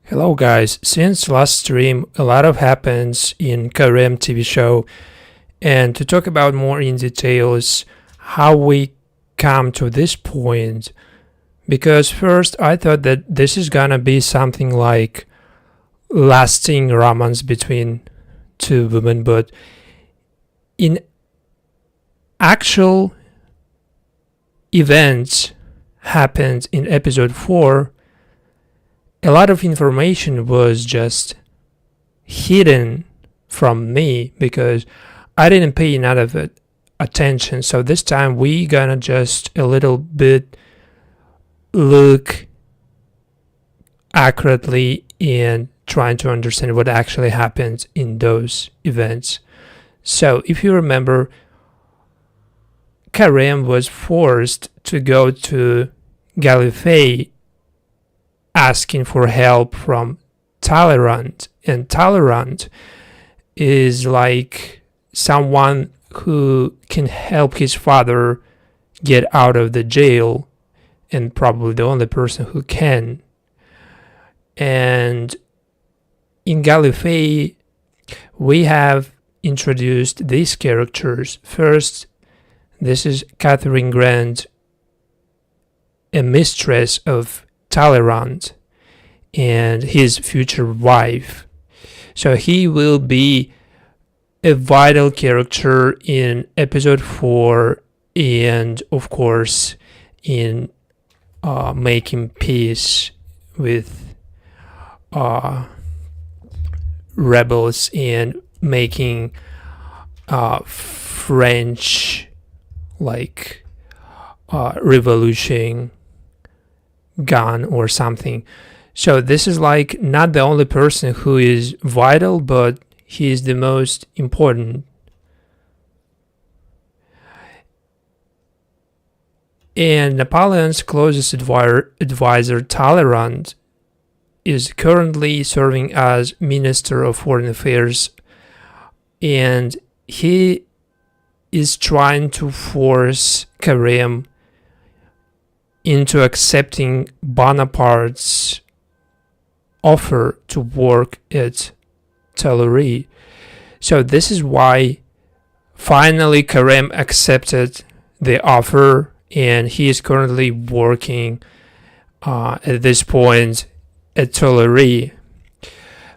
Hello guys, since last stream a lot of happens in Carême TV show, and to talk about more in details how we come to this point, because first I thought that this is gonna be something like lasting romance between two women, but in actual events happened in episode 4, a lot of information was just hidden from me because I didn't pay enough of attention. So this time we gonna just a little bit look accurately and trying to understand what actually happened in those events. So if you remember, Carême was forced to go to Gallifrey asking for help from Talleyrand, and Talleyrand is like someone who can help his father get out of the jail, and probably the only person who can. And in Gallifrey we have introduced these characters. First, this is Catherine Grant, a mistress of Talleyrand and his future wife. So he will be a vital character in episode 4 and of course in making peace with rebels and making French revolution gone or something. So this is like not the only person who is vital, but he is the most important. And Napoleon's closest advisor Talleyrand is currently serving as Minister of Foreign Affairs, and he is trying to force Carême into accepting Bonaparte's offer to work at Talleyrand. So this is why finally Carême accepted the offer, and he is currently working at this point at Talleyrand.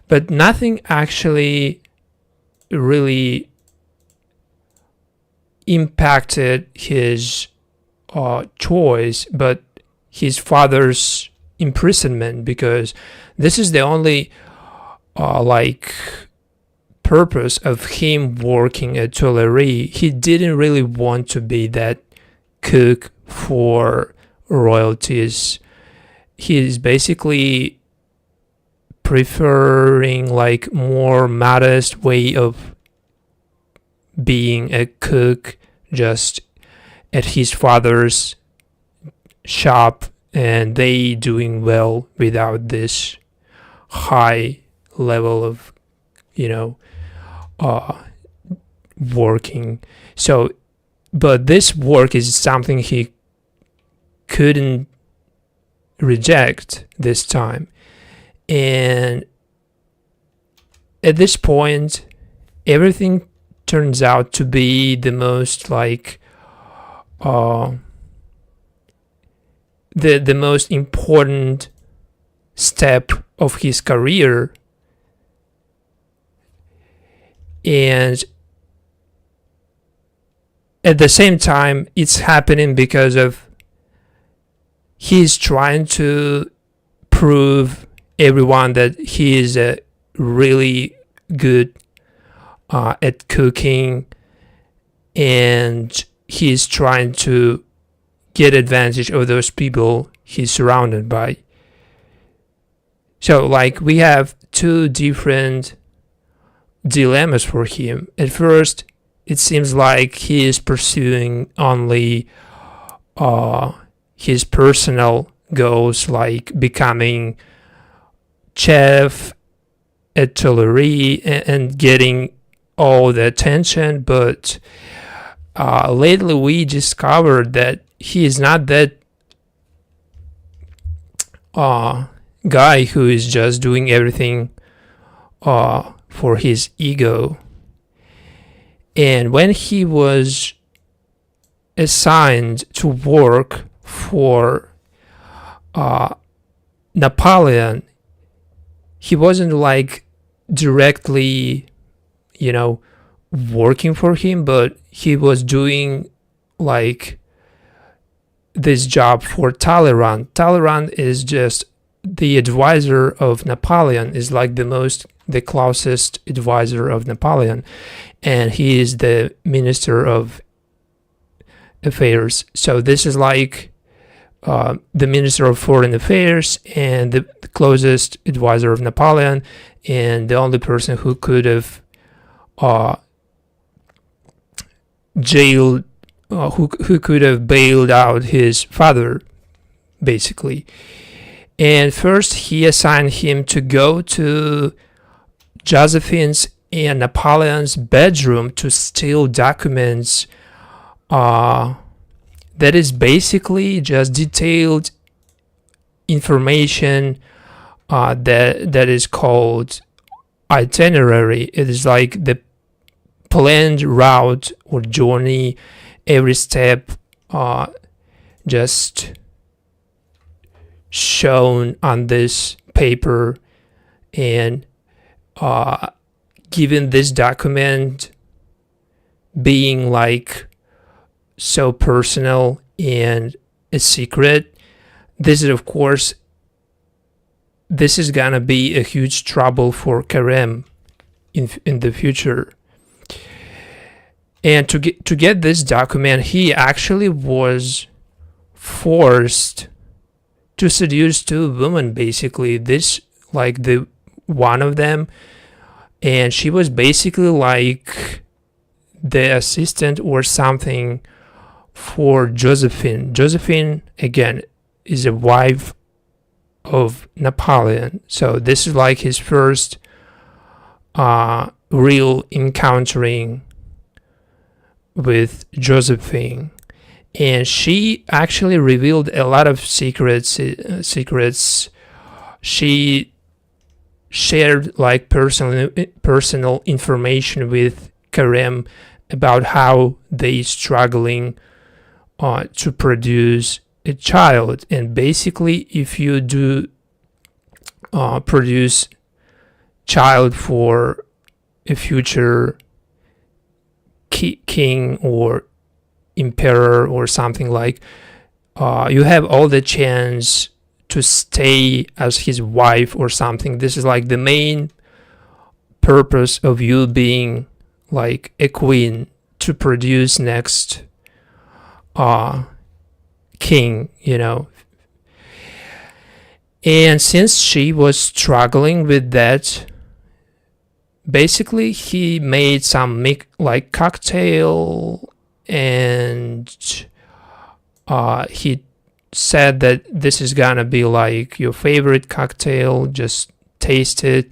But nothing actually really impacted his choice, but his father's imprisonment, because this is the only purpose of him working at Talleyrand. He didn't really want to be that cook for royalties. He is basically preferring more modest way of being a cook, just at his father's shop, and they doing well without this high level of working. So but this work is something he couldn't reject this time, and at this point everything turns out to be the most the most important step of his career. And at the same time it's happening because of he's trying to prove everyone that he is a really good at cooking, and he's trying to get advantage of those people he's surrounded by. So we have two different dilemmas for him. At first it seems like he is pursuing only his personal goals, like becoming chef at Talleyrand and getting all the attention, but lately we discovered that he is not that guy who is just doing everything for his ego. And when he was assigned to work for Napoleon, he wasn't like directly, working for him, but he was doing like this job for Talleyrand. Talleyrand is just the advisor of Napoleon, is like the closest advisor of Napoleon, and he is the Minister of Affairs. So this is like the Minister of Foreign Affairs and the closest advisor of Napoleon, and the only person who could have jailed, who could have bailed out his father, basically. And first he assigned him to go to Josephine's and Napoleon's bedroom to steal documents that is basically just detailed information that is called itinerary. It is like the planned route or journey, every step just shown on this paper. And given this document being like so personal and a secret, this is gonna be a huge trouble for Carême in the future. And to get this document, he actually was forced to seduce two women, basically. This, like, the one of them, and she was basically like the assistant or something for Joséphine. Joséphine, again, is a wife of Napoleon. So this is like his first real encountering with Joséphine. And she actually revealed a lot of secrets. She shared like personal information with Carême about how they struggling to produce a child. And basically, if you do produce child for a future king or emperor or something, like you have all the chance to stay as his wife or something. This is like the main purpose of you being like a queen, to produce next king, And since she was struggling with that, basically he made some like cocktail, and he said that this is gonna be like your favorite cocktail, just taste it.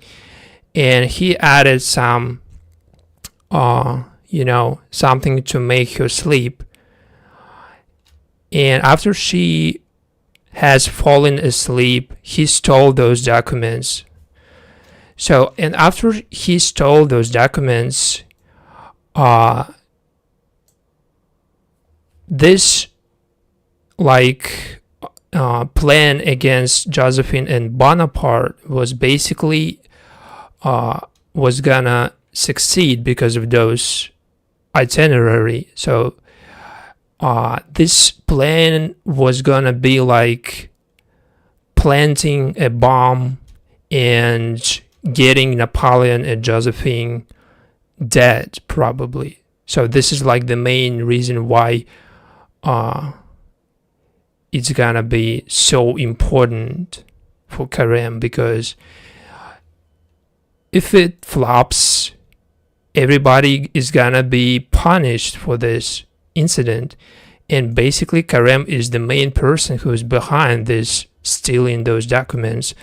And he added some something to make her sleep. And after she has fallen asleep, he stole those documents. So, and after he stole those documents, this like plan against Josephine and Bonaparte was basically was gonna succeed because of those itinerary. So this plan was gonna be like planting a bomb and getting Napoleon and Josephine dead, probably. So this is like the main reason why it's gonna be so important for Carême, because if it flops, everybody is gonna be punished for this incident. And basically Carême is the main person who's behind this, stealing those documents.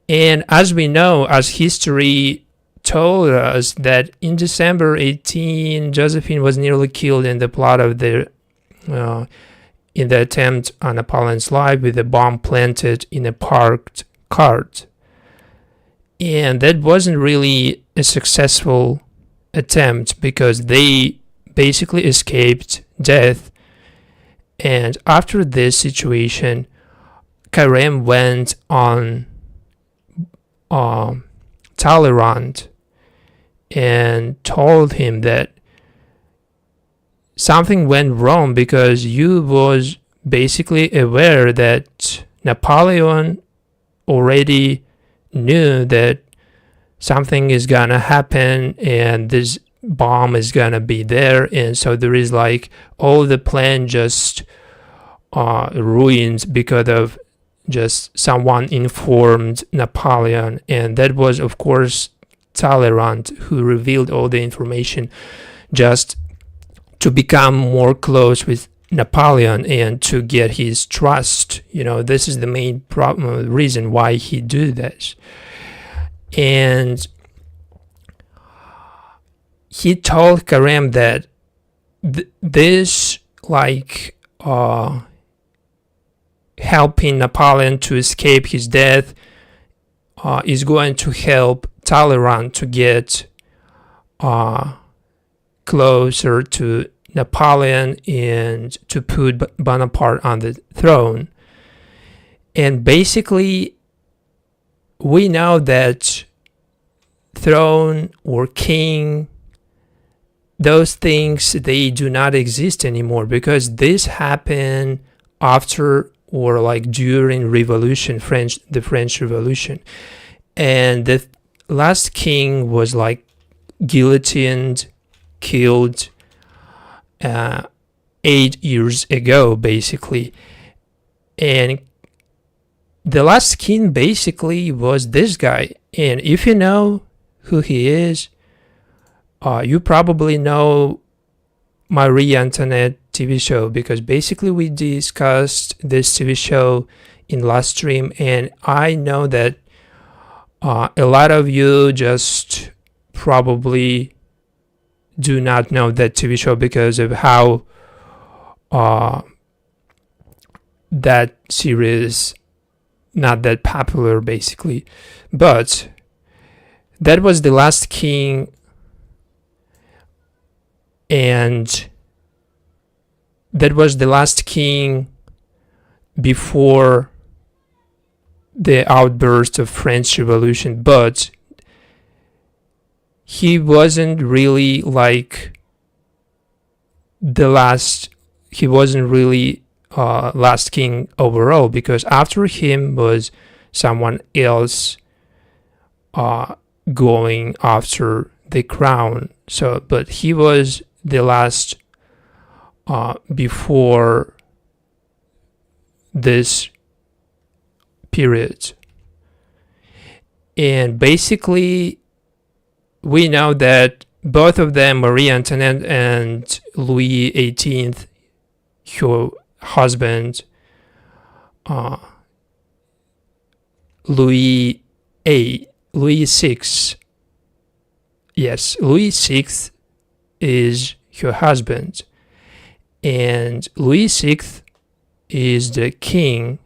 And as we know, as history told us, that in December 18, Josephine was nearly killed in the plot of in the attempt on Napoleon's life, with a bomb planted in a parked card. And that wasn't really a successful attempt because they basically escaped death. And after this situation, Carême went on Talleyrand and told him that something went wrong because you was basically aware that Napoleon already knew that something is gonna happen and this bomb is gonna be there, and so there is like all the plan just ruined because of just someone informed Napoleon. And that was of course Talleyrand who revealed all the information just to become more close with Napoleon and to get his trust. This is the main reason why he do this. And he told Carême that this helping Napoleon to escape his death is going to help Talleyrand to get closer to Napoleon and to put Bonaparte on the throne. And basically, we know that throne or king, those things, they do not exist anymore because this happened after or during revolution, the French Revolution. And the last king was guillotined, killed 8 years ago, basically. And the last king basically was this guy. And if you know who he is, you probably know Marie Antoinette TV show, because basically we discussed this TV show in last stream, and I know that a lot of you just probably do not know that TV show because of how that series not that popular, basically. But that was the last king, and that was the last king before the outburst of French Revolution. But he wasn't really the last. He wasn't really last king overall, because after him was someone else going after the crown. So, but he was the last before this period. And basically, we know that both of them, Marie Antoinette and Louis XVIII, her husband, Louis VI. Yes, Louis VI is her husband, and Louis VI is the king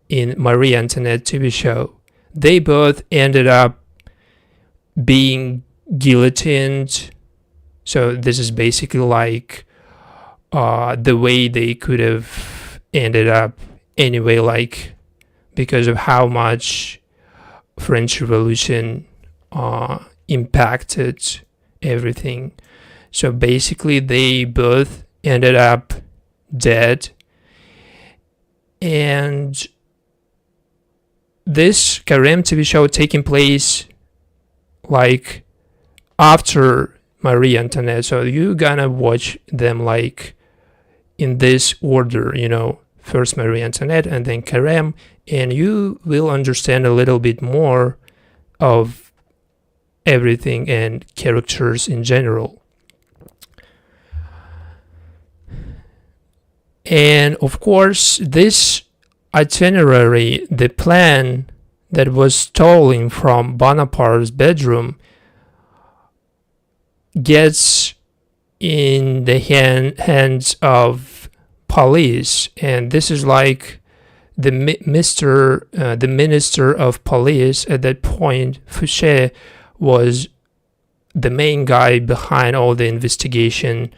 in Marie Antoinette TV show. They both ended up being guillotined. So this is basically the way they could have ended up anyway, because of how much French Revolution impacted everything. So basically they both ended up dead. And this Carême TV show taking place after Marie Antoinette. So you're gonna watch them in this order, first Marie Antoinette and then Carême, and you will understand a little bit more of everything and characters in general. And of course, this itinerary, the plan that was stolen from Bonaparte's bedroom, gets in the hands of police, and this is the minister of police at that point, Fouché, was the main guy behind all the investigation,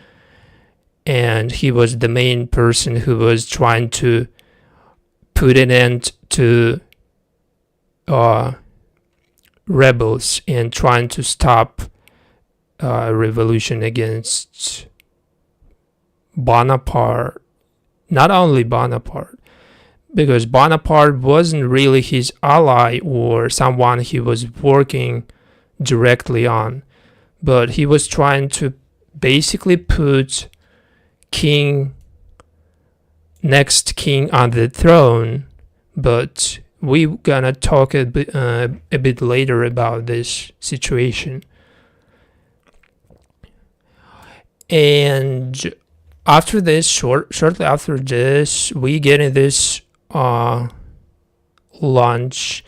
and he was the main person who was trying to put an end to rebels and trying to stop revolution against Bonaparte. Not only Bonaparte, because Bonaparte wasn't really his ally or someone he was working directly on, but he was trying to basically put next king on the throne. But we're gonna talk a bit later about this situation. And after this, shortly after this, we get in this lunch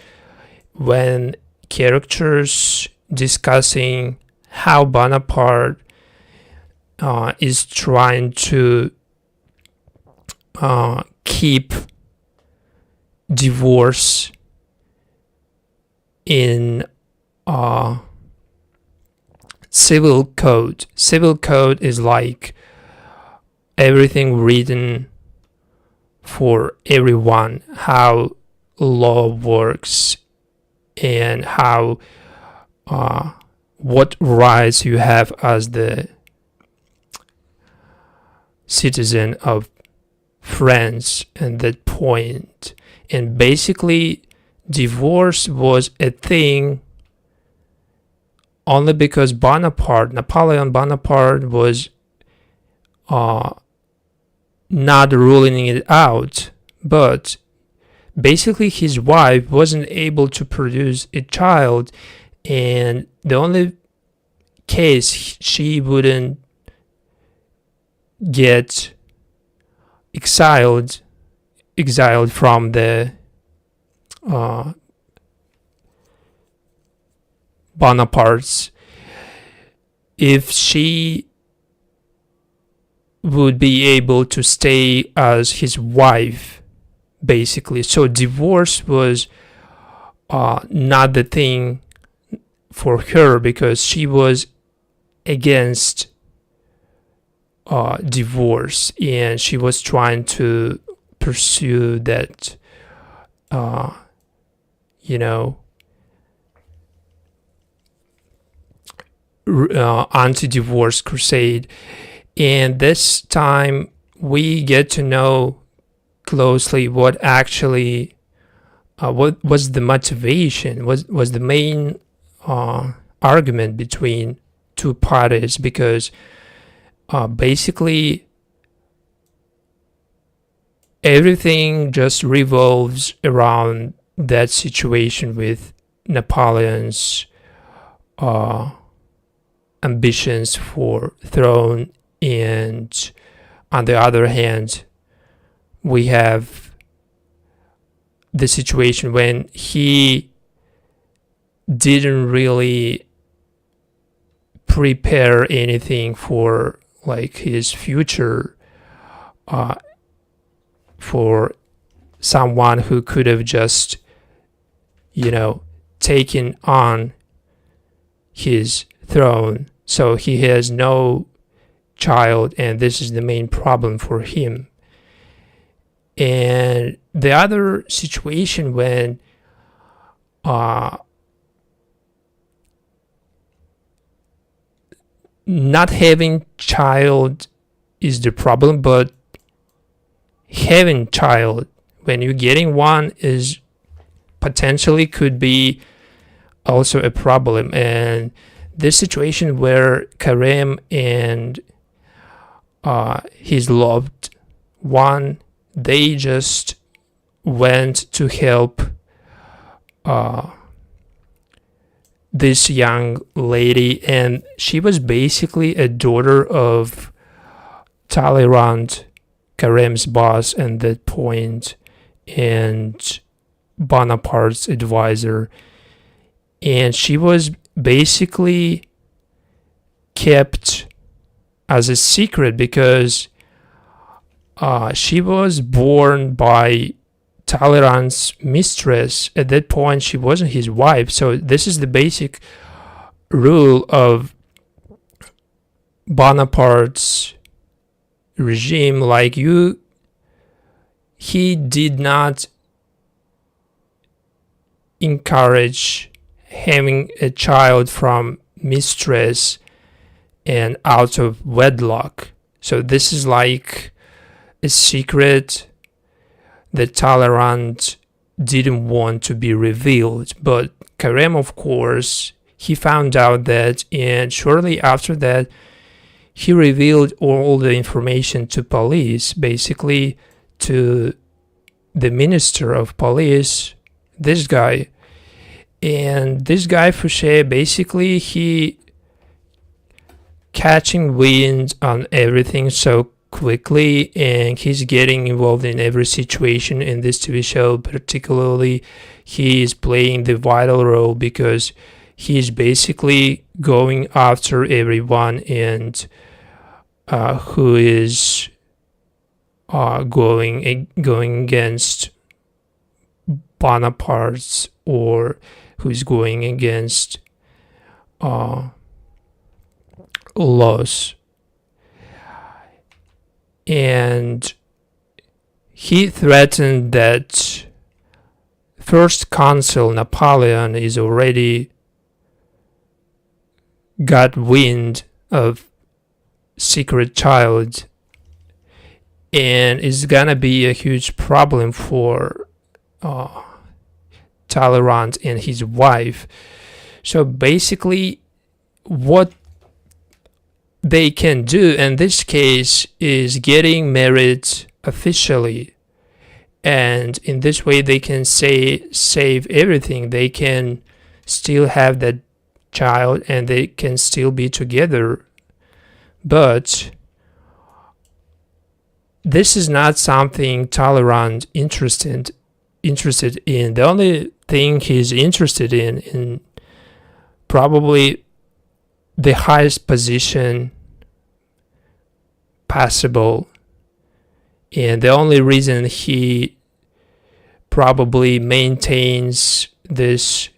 when characters discussing how Bonaparte is trying to keep divorce in civil code. Civil code is like everything written for everyone, how law works and how what rights you have as the citizen of France at that point. And basically divorce was a thing only because Napoleon Bonaparte was not ruling it out, but basically his wife wasn't able to produce a child, and the only case she wouldn't get exiled from the Bonapartes if she would be able to stay as his wife, basically. So divorce was not the thing for her because she was against divorce, and she was trying to pursue that anti-divorce crusade. And this time we get to know closely what actually what was the motivation, was the main argument between two parties, because basically everything just revolves around that situation with Napoleon's ambitions for throne, and on the other hand we have the situation when he didn't really prepare anything for like his future, for someone who could have just taken on his throne. So he has no child, and this is the main problem for him. And the other situation when not having child is the problem, but having child when you're getting one is potentially could be also a problem. And this situation where Carême and his loved one, they just went to help this young lady, and she was basically a daughter of Talleyrand, Carême's boss at that point, and Bonaparte's advisor. And she was basically kept as a secret because she was born by Talleyrand's mistress. At that point, she wasn't his wife. So this is the basic rule of Bonaparte's regime. Like he did not encourage having a child from mistress and out of wedlock. So this is like a secret that Talleyrand didn't want to be revealed. But Carême, of course, he found out that, and shortly after that, he revealed all the information to police, basically to the minister of police, this guy. And this guy, Fouché, basically he catching wind on everything so quickly, and he's getting involved in every situation in this TV show. Particularly, he is playing the vital role because he's basically going after everyone and who is going against Bonaparte's, or who's going against laws. And he threatened that First Consul Napoleon is already got wind of secret child, and it's gonna be a huge problem for Talleyrand and his wife. So basically what they can do in this case is getting married officially, and in this way they can save everything. They can still have that child and they can still be together. But this is not something Talleyrand interested in. The only thing he's interested in probably the highest position possible, and the only reason he probably maintains this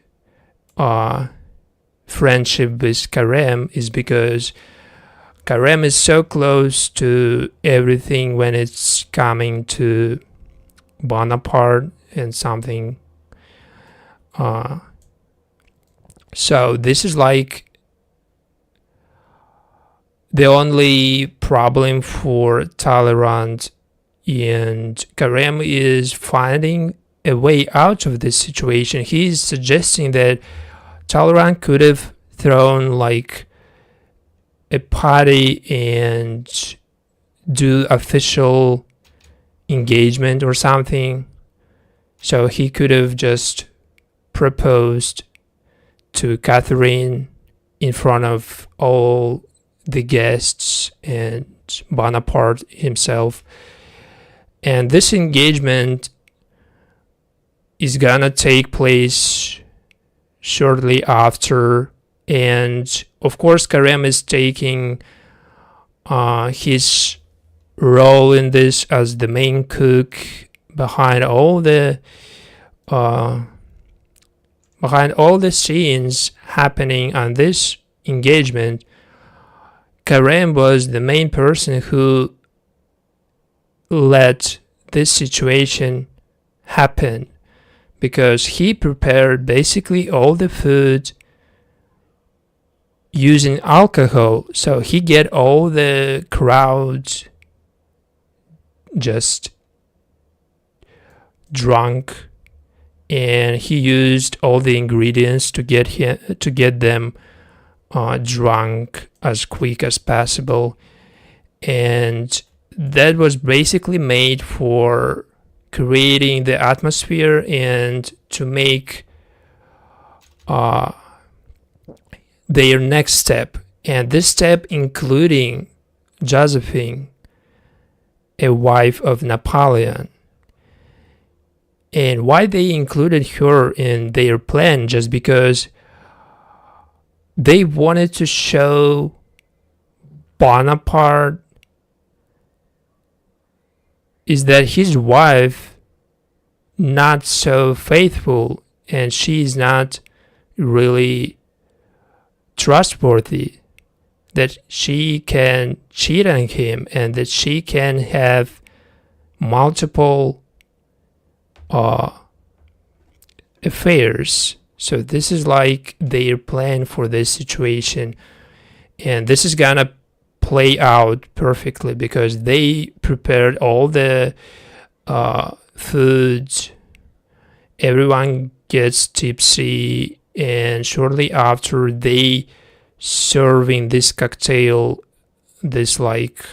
friendship with Carême is because Carême is so close to everything when it's coming to Bonaparte and something. So this is like the only problem for Talleyrand, and Carême is finding a way out of this situation. He's suggesting that Talleyrand could have thrown like a party and do official engagement or something. So he could have just proposed to Catherine in front of all the guests and Bonaparte himself. And this engagement is gonna take place shortly after, and of course Carême is taking his role in this as the main cook behind all the scenes happening on this engagement. Carême was the main person who let this situation happen, because he prepared basically all the food using alcohol. So he get all the crowd just drunk, and he used all the ingredients to get them drunk as quick as possible. And that was basically made for creating the atmosphere and to make their next step. And this step including Josephine, a wife of Napoleon. And why they included her in their plan? Just because they wanted to show Bonaparte is that his wife not so faithful, and she's not really trustworthy, that she can cheat on him, and that she can have multiple affairs. So this is like their plan for this situation, and this is gonna play out perfectly because they prepared all the foods. Everyone gets tipsy, and shortly after they serving this cocktail, this like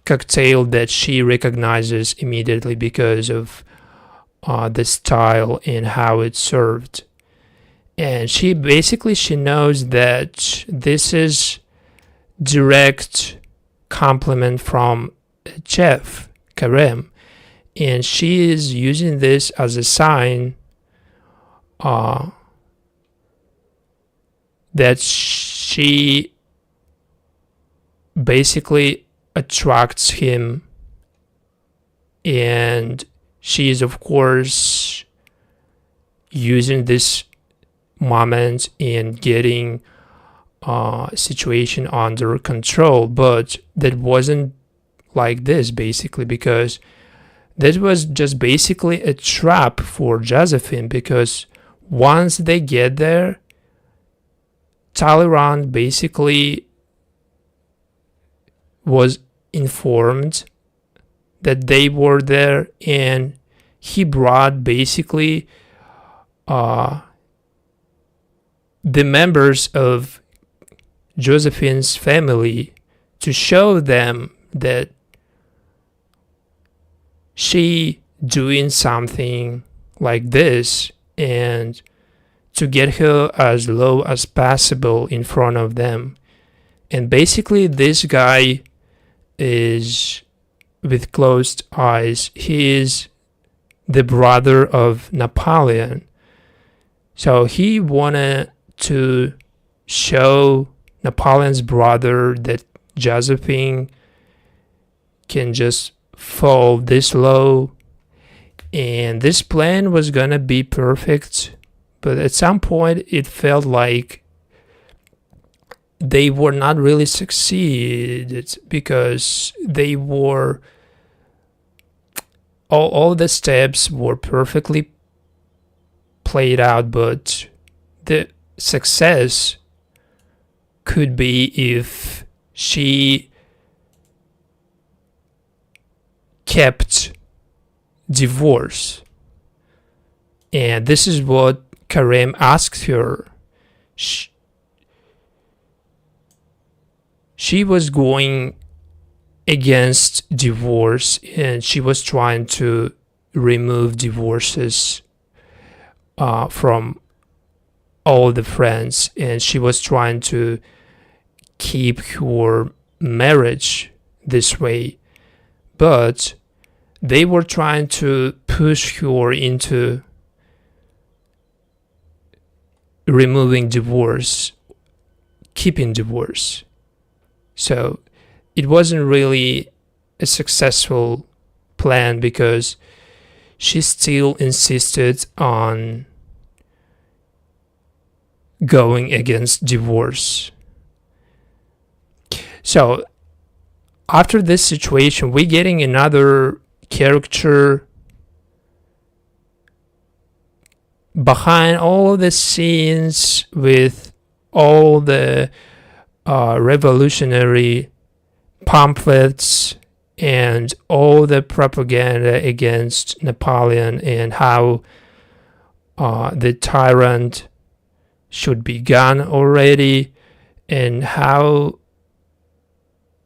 cocktail that she recognizes immediately because of the style and how it's served. And she knows that this is direct compliment from chef Carême, and she is using this as a sign that she basically attracts him, and she is of course using this moment in getting situation under control. But that wasn't like this, basically, because this was just basically a trap for Josephine, because once they get there, Talleyrand basically was informed that they were there, and he brought basically the members of Josephine's family to show them that she doing something like this, and to get her as low as possible in front of them. And basically this guy is, with closed eyes, he is the brother of Napoleon. So he wanted to show Napoleon's brother that Josephine can just fall this low, and this plan was gonna be perfect. But at some point it felt like they were not really succeeded, because they were all the steps were perfectly played out, but the success could be if she kept divorce. And this is what Carême asked her. She was going against divorce, and she was trying to remove divorces from all the friends, and she was trying to keep her marriage this way. But they were trying to push her into removing divorce, keeping divorce. So it wasn't really a successful plan, because she still insisted on going against divorce. So after this situation, we're getting another character behind all the scenes with all the revolutionary pamphlets and all the propaganda against Napoleon, and how the tyrant should be gone already, and how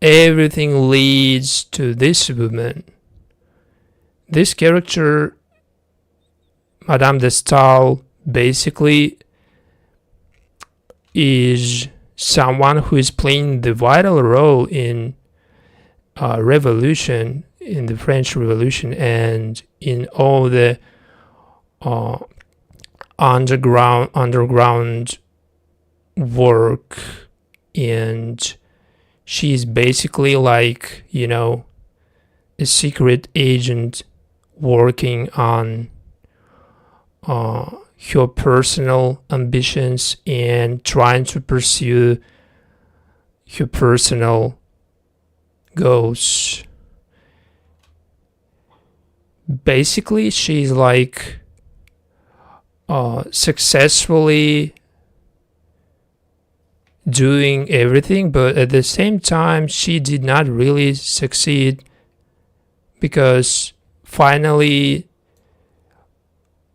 everything leads to this woman. This character, Madame de Staél, basically is someone who is playing the vital role in revolution, in the French Revolution, and in all the underground work. And she's basically like, a secret agent working on her personal ambitions and trying to pursue her personal goals. Basically, she's like successfully doing everything, but at the same time she did not really succeed, because finally,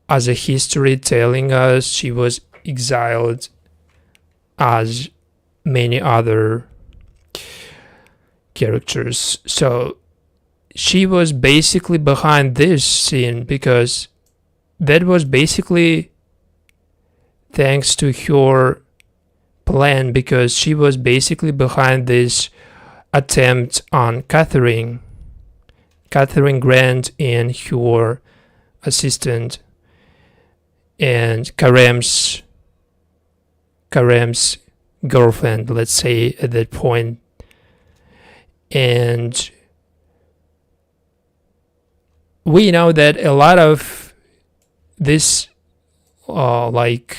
as a history telling us, she was exiled as many other characters. So she was basically behind this scene, because that was basically thanks to her plan, because she was basically behind this attempt on Catherine Grant and her assistant, and Carême's girlfriend, let's say, at that point. And we know that a lot of this like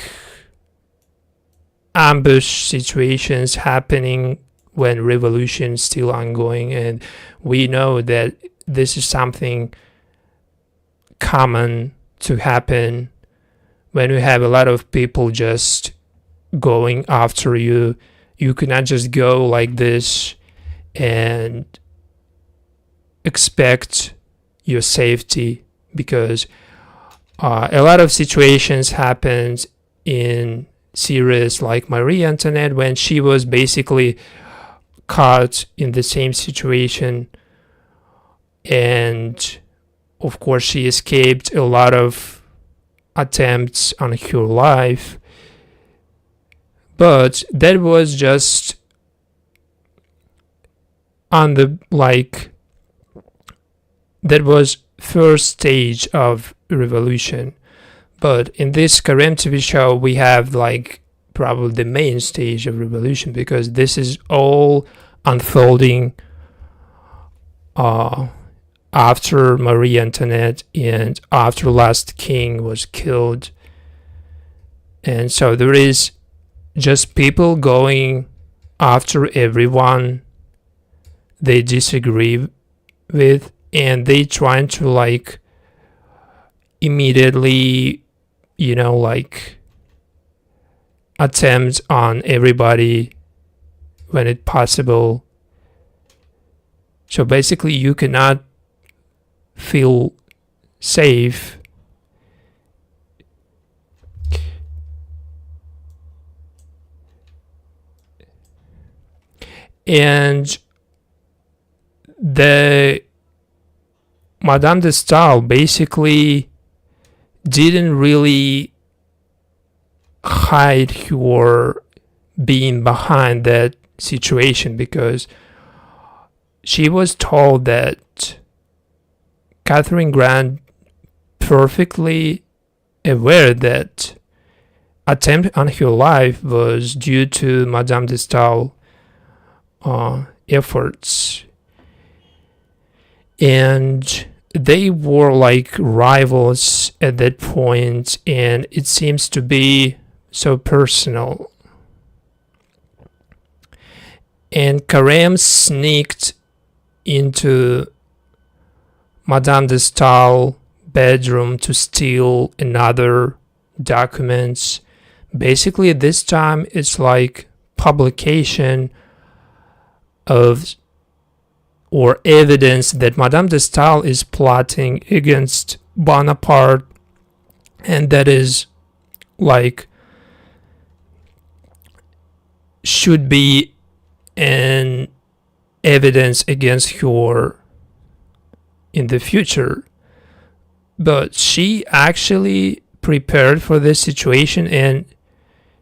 ambush situations happening when revolution is still ongoing, and we know that this is something common to happen when you have a lot of people just going after you. You cannot just go like this and expect your safety, because a lot of situations happened in series like Marie Antoinette, when she was basically caught in the same situation, and of course she escaped a lot of attempts on her life. But that was just on the that was first stage of revolution. But in this Carême TV show, we have like probably the main stage of revolution, because this is all unfolding after Marie Antoinette and after last king was killed. And so there is just people going after everyone they disagree with, and they trying to like immediately, like attempt on everybody when it's possible. So basically you cannot feel safe and the Madame de Staél basically didn't really hide her being behind that situation, because she was told that Catherine Grant perfectly aware that attempt on her life was due to Madame de Staél efforts, and they were like rivals at that point, and it seems to be so personal. And Carême sneaked into Madame de Staél bedroom to steal another documents. Basically this time it's like publication of or evidence that Madame de Staél is plotting against Bonaparte, and that is like should be an evidence against her in the future. But she actually prepared for this situation, and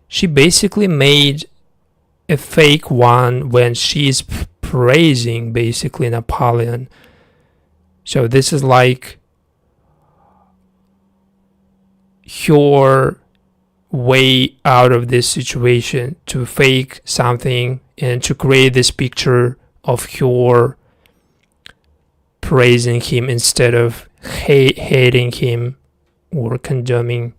she basically made a fake one when she's praising basically Napoleon. So this is like her way out of this situation, to fake something and to create this picture of her praising him instead of hating him or condemning.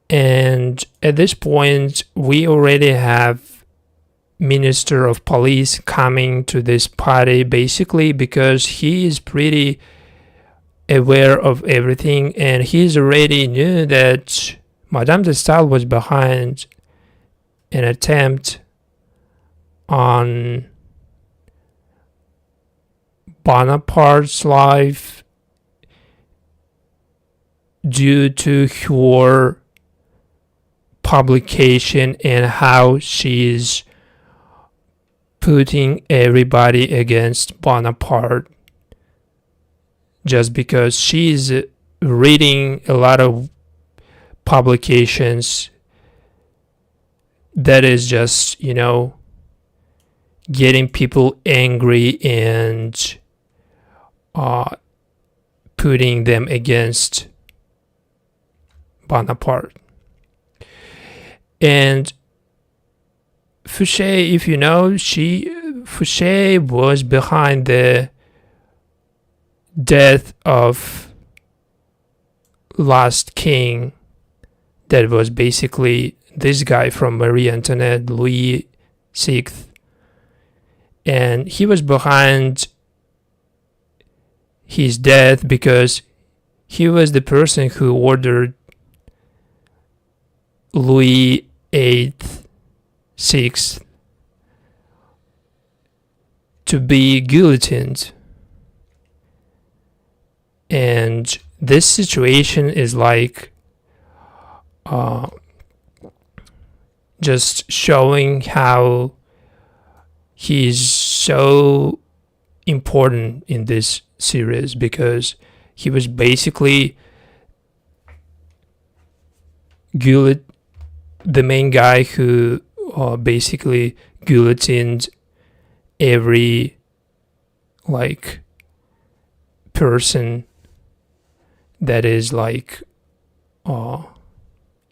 And at this point, we already have Minister of Police coming to this party, basically because he is pretty aware of everything, and he's already knew that Madame de Staël was behind an attempt on Bonaparte's life due to her publication and how she's putting everybody against Bonaparte just because she's reading a lot of publications that is just, getting people angry and putting them against Bonaparte. And Fouché, if you know, Fouché was behind the death of last king, that was basically this guy from Marie Antoinette, Louis XVI, and he was behind his death because he was the person who ordered Louis VIII, VI to be guillotined. And this situation is like just showing how he's so important in this series, because he was basically the main guy who basically guillotined every person that is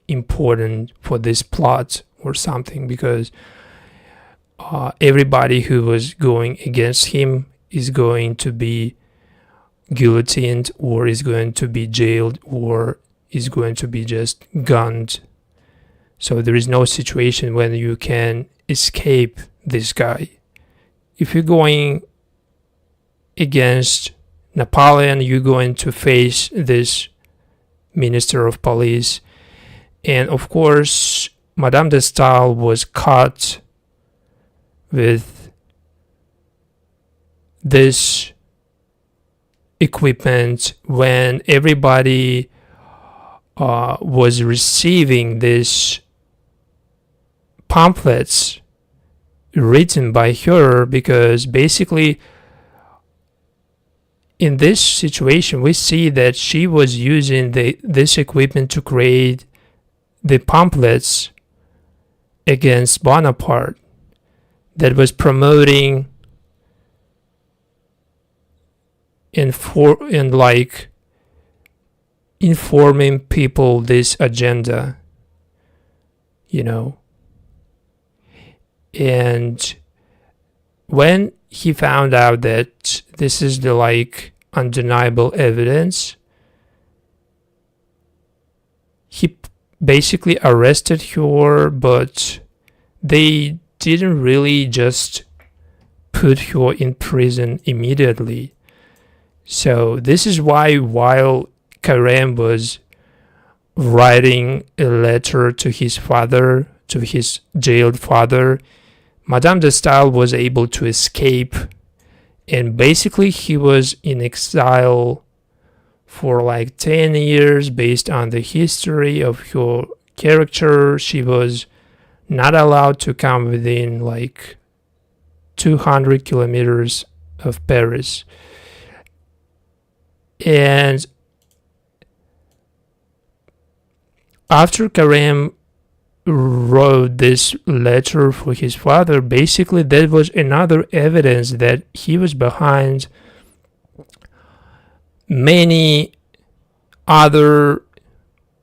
important for this plot or something, because everybody who was going against him is going to be guillotined, or is going to be jailed, or is going to be just gunned. So there is no situation when you can escape this guy. If you're going against Napoleon, you're going to face this Minister of Police. And of course, Madame de Staël was caught with this equipment when everybody was receiving these pamphlets written by her, because basically in this situation we see that she was using this equipment to create the pamphlets against Bonaparte that was promoting informing people this agenda, and when he found out that this is the undeniable evidence, he basically arrested her, but they didn't really just put her in prison immediately. So this is why, while Carême was writing a letter to his father, to his jailed father, Madame de Staël was able to escape, and basically he was in exile for 10 years based on the history of her character. She was not allowed to come within 200 kilometers of Paris. And after Carême wrote this letter for his father, basically that was another evidence that he was behind many other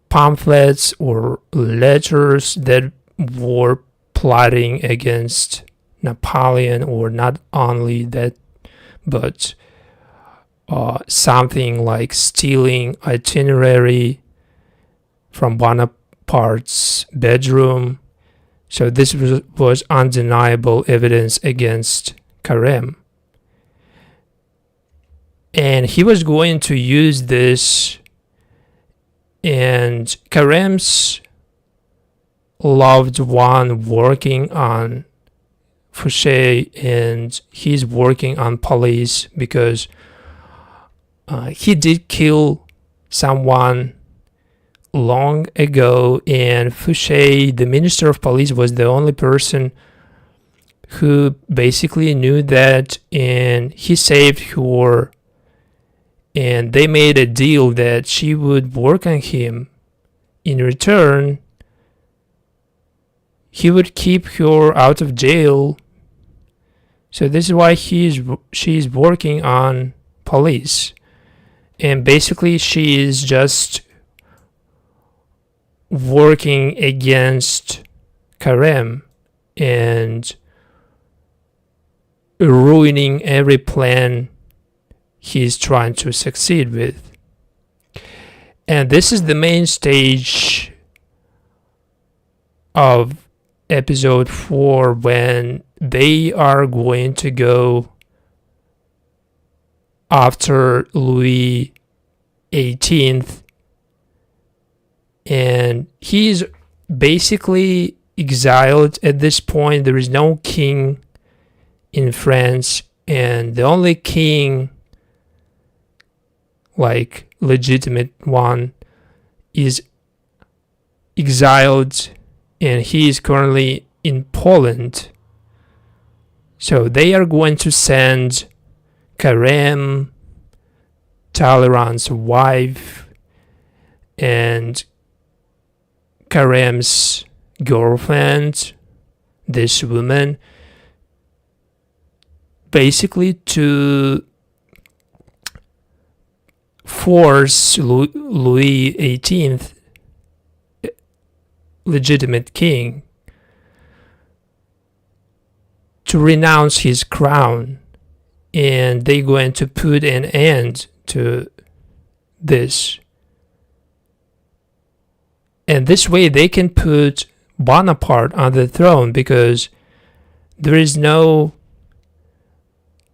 pamphlets or letters that were plotting against Napoleon, or not only that, but something like stealing itinerary from Bonaparte's bedroom. So this was undeniable evidence against Carême. And he was going to use this, and Carême's loved one working on Fouché, and he's working on police because he did kill someone long ago, and Fouché, the minister of police, was the only person who basically knew that, and he saved her, and they made a deal that she would work on him. In return, he would keep her out of jail. So this is why she's working on police, and basically she is just working against Carême and ruining every plan he's trying to succeed with. And this is the main stage of episode 4, when they are going to go after Louis XVIII, and he's basically exiled at this point. There is no king in France, and the only king, like legitimate one, is exiled, and he is currently in Poland. So they are going to send Carême, Talleyrand's wife, and Carême's girlfriend, this woman, basically to force Louis XVIII, legitimate king, to renounce his crown, and they're going to put an end to this. And this way they can put Bonaparte on the throne, because there is no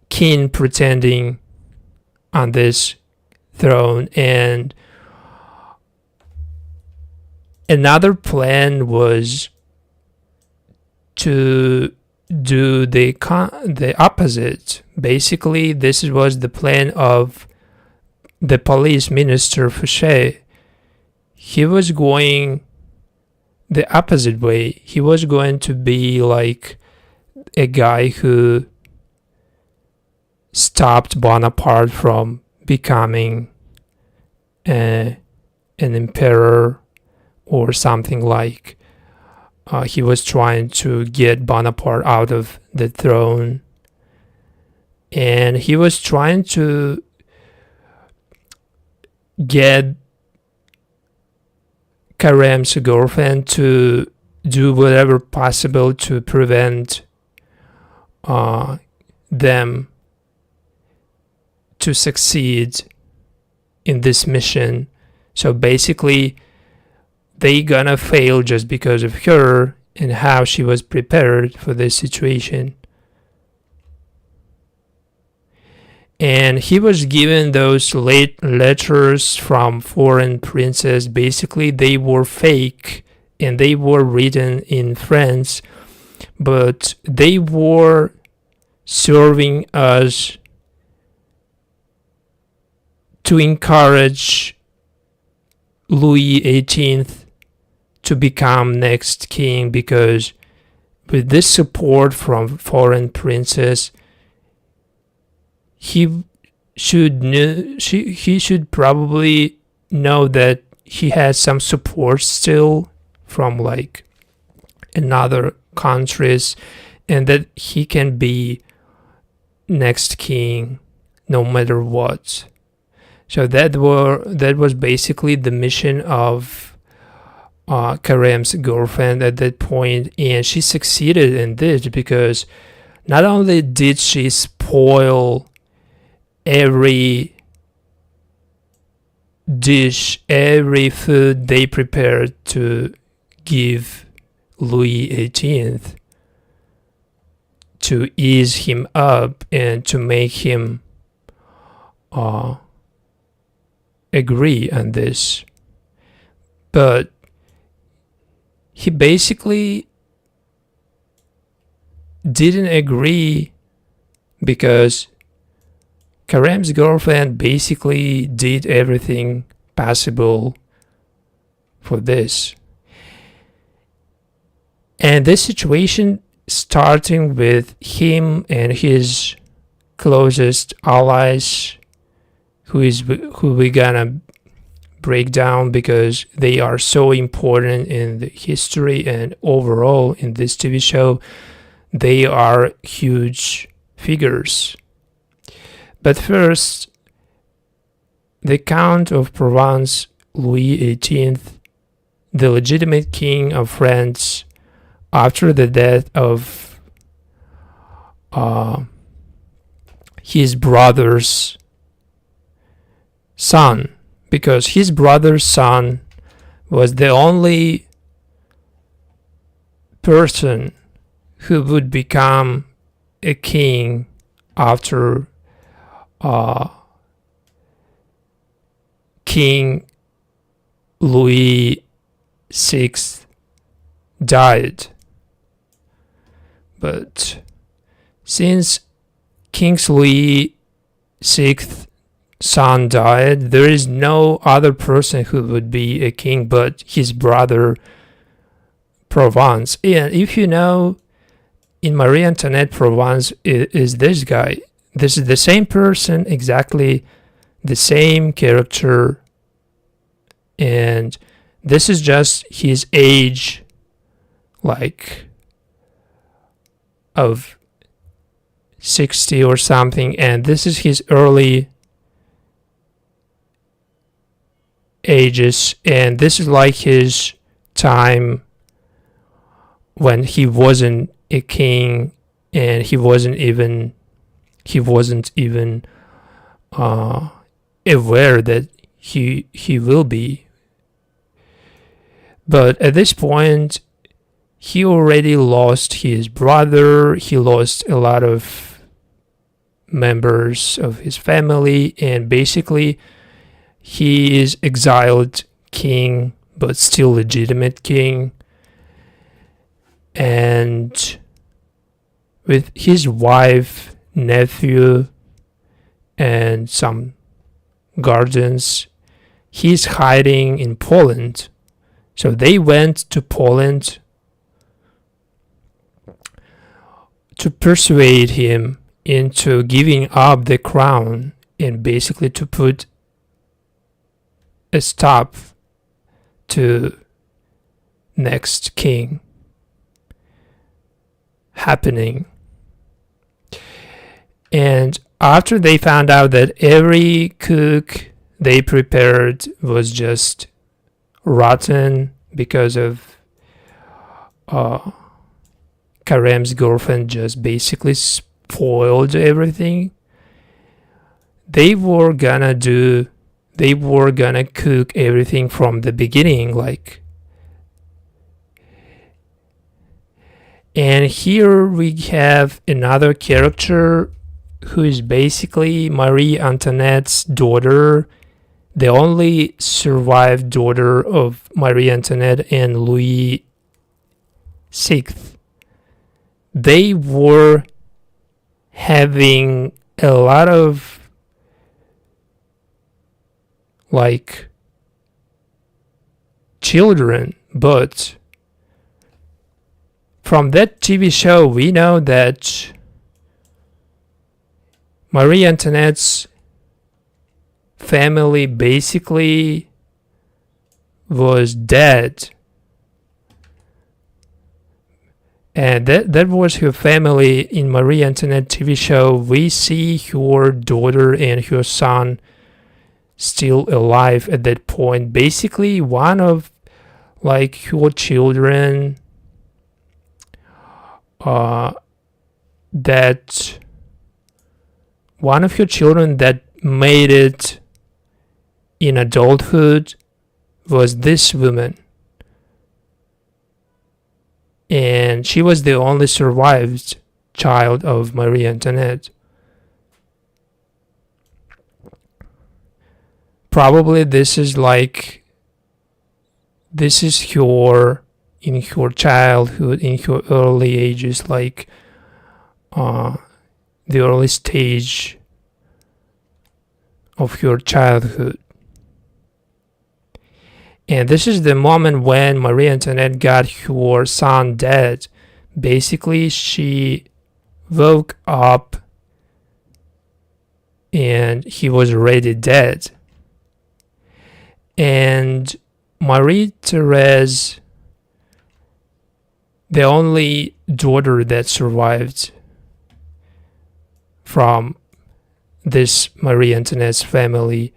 king pretending on this throne. And another plan was to do the opposite. Basically, this was the plan of the police minister Fouché. He was going the opposite way. He was going to be like a guy who stopped Bonaparte from becoming an emperor or something like. He was trying to get Bonaparte out of the throne, and he was trying to get Carême's girlfriend to do whatever possible to prevent them to succeed in this mission. So basically, they gonna fail just because of her and how she was prepared for this situation. And he was given those late letters from foreign princes. Basically, they were fake and they were written in France, but they were serving us to encourage Louis XVIII to become next king, because with this support from foreign princes, he should probably know that he has some support still from like another countries, and that he can be next king no matter what. So that was basically the mission of Carême's girlfriend at that point, and she succeeded in this, because not only did she spoil every dish, every food they prepared to give Louis XVIII to ease him up and to make him agree on this. But he basically didn't agree because Carême's girlfriend basically did everything possible for this. And this situation, starting with him and his closest allies, who we're gonna break down because they are so important in the history and overall in this TV show, they are huge figures. But first, the Count of Provence, Louis XVIII, the legitimate king of France, after the death of his brother's son, because his brother's son was the only person who would become a king after King Louis VI died. But since King Louis VI son died, there is no other person who would be a king but his brother Provence. And if you know, in Marie Antoinette, Provence is this guy. This is the same person, exactly the same character, and this is just his age, like of 60 or something, and this is his early ages, and this is like his time when he wasn't a king and he wasn't even aware that he will be. But at this point, he already lost his brother, he lost a lot of members of his family, and basically he is exiled king, but still legitimate king. And with his wife, nephew, and some guardians, he's hiding in Poland. So they went to Poland to persuade him into giving up the crown and basically to put a stop to next king happening. And after they found out that every cook they prepared was just rotten because of Carême's girlfriend just basically spoiled everything, they were gonna cook everything from the beginning, like. And here we have another character who is basically Marie Antoinette's daughter, the only survived daughter of Marie Antoinette and Louis VI. They were having a lot of like children, but from that TV show we know that Marie Antoinette's family basically was dead, and that was her family. In Marie Antoinette TV show we see her daughter and her son still alive at that point. Basically one of like her children that one of her children that made it in adulthood was this woman. And she was the only survived child of Marie Antoinette. Probably this is her in her childhood, in her early ages, like the early stage of her childhood. And this is the moment when Marie Antoinette got her son dead. Basically, she woke up and he was already dead. And Marie Therese, the only daughter that survived from this Marie Antoinette's family.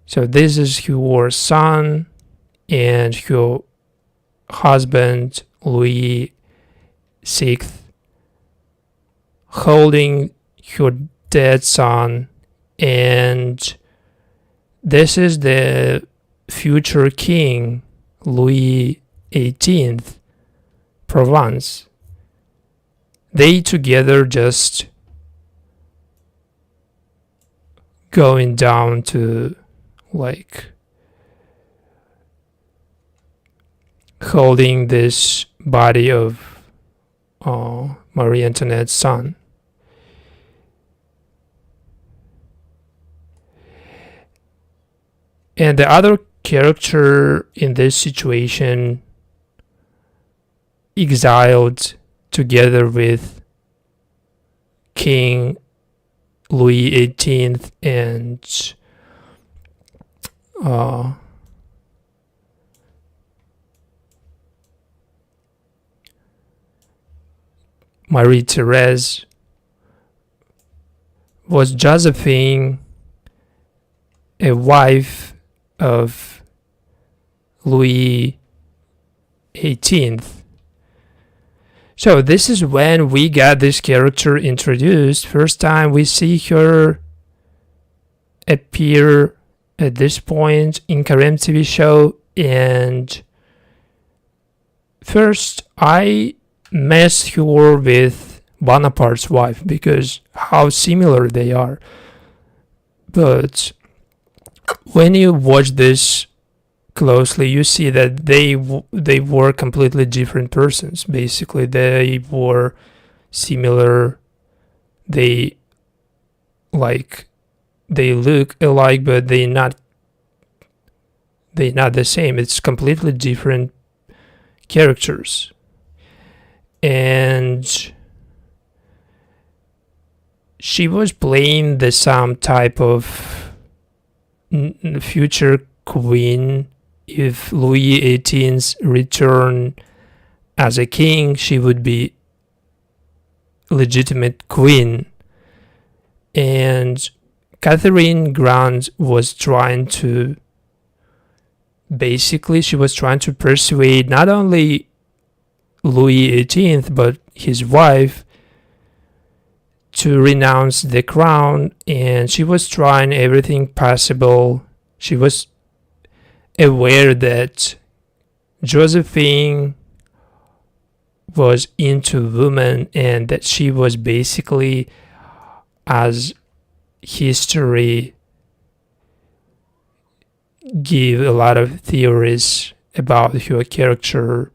So this is her son and her husband, Louis VI, holding her dead son, and this is the future king, Louis XVIII, Provence. They together just going down to like holding this body of Marie Antoinette's son. And the other character in this situation exiled together with King Louis XVIII and Marie Therese was Josephine, a wife of Louis XVIII. So this is when we got this character introduced. First time we see her appear at this point in Carême TV show, and first I messed her with Bonaparte's wife because how similar they are. But when you watch this closely, you see that they were completely different persons. Basically, they were similar. They look alike, but they're not the same. It's completely different characters. And she was playing some type of future queen. If Louis XVIII returned as a king, she would be legitimate queen. And Catherine Grant was trying to persuade not only Louis XVIII but his wife to renounce the crown, and she was trying everything possible. She was aware that Josephine was into women and that she was basically, as history give a lot of theories about her character,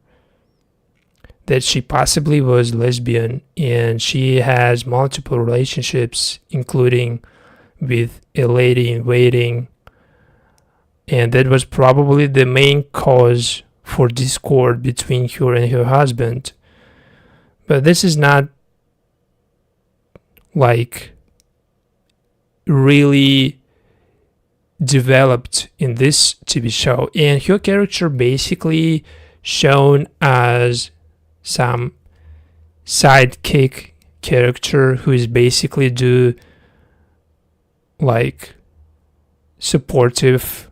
that she possibly was lesbian, and she has multiple relationships, including with a lady in waiting, and that was probably the main cause for discord between her and her husband. But this is not like really developed in this TV show, and her character basically shown as some sidekick character who is basically do like supportive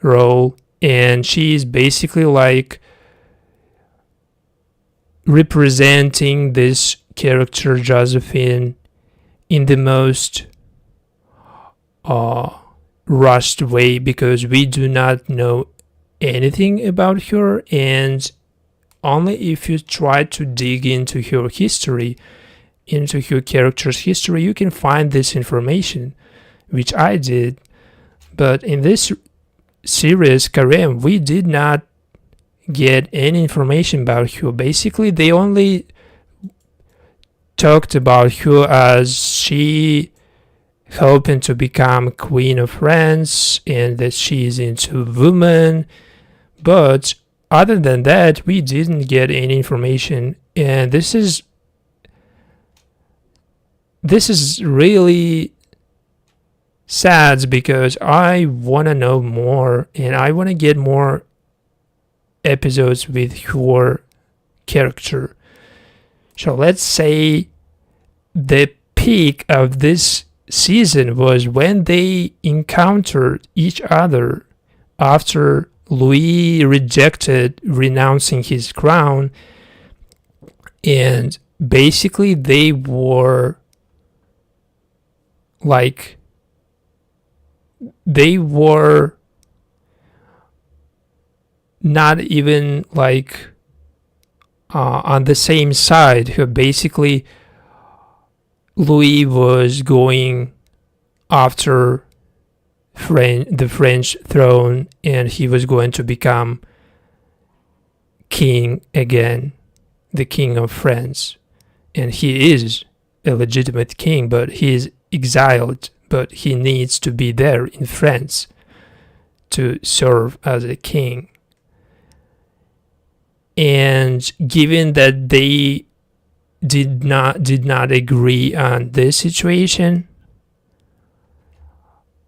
role, and she is basically like representing this character Josephine in the most rushed way, because we do not know anything about her, and only if you try to dig into her history, into her character's history, you can find this information, which I did. But in this series, Carême, we did not get any information about her. Basically, they only talked about her as she hoping to become Queen of France and that she is into women. But other than that, we didn't get any information, and this is really sad, because I want to know more and I want to get more episodes with her character. So let's say the peak of this season was when they encountered each other after Louis rejected renouncing his crown, and basically they were not even on the same side. Basically, Louis was going after the French throne, and he was going to become king again, the king of France. And he is a legitimate king, but he is exiled, but he needs to be there in France to serve as a king. And given that they did not agree on this situation,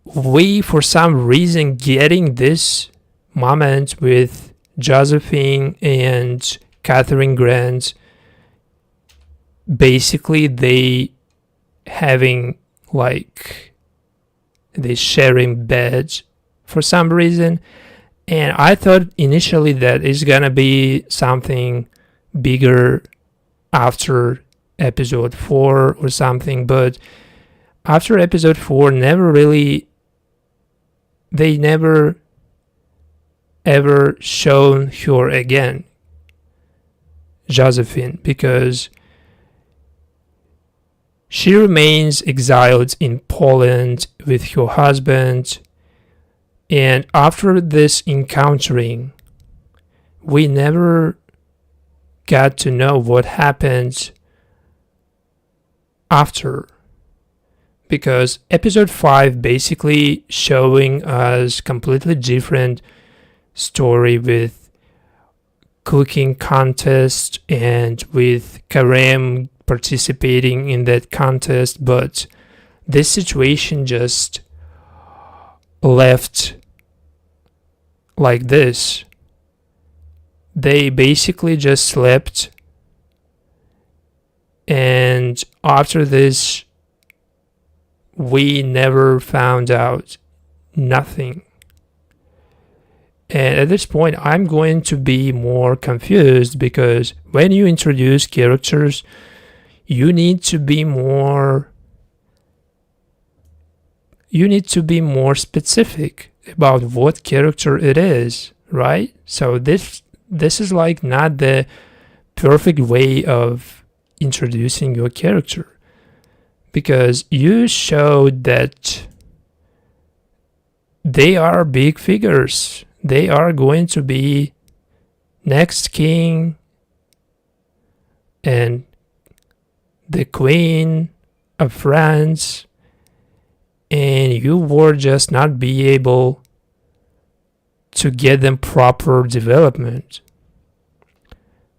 we, for some reason, getting this moment with Josephine and Catherine Grant, basically they having they sharing beds for some reason. And I thought initially that it's gonna be something bigger after episode 4 or something, but after episode 4 they never ever shown her again, Josephine, because she remains exiled in Poland with her husband. And after this encountering, we never got to know what happened after, because episode 5 basically showing us completely different story with cooking contest and with Carême participating in that contest, but this situation just left like this. They basically just slept, and after this we never found out nothing. And at this point I'm going to be more confused, because when you introduce characters, you need to be more specific about what character it is, right? So this is not the perfect way of introducing your character, because you showed that they are big figures. They are going to be next king and the Queen of France, and you were just not be able to get them proper development.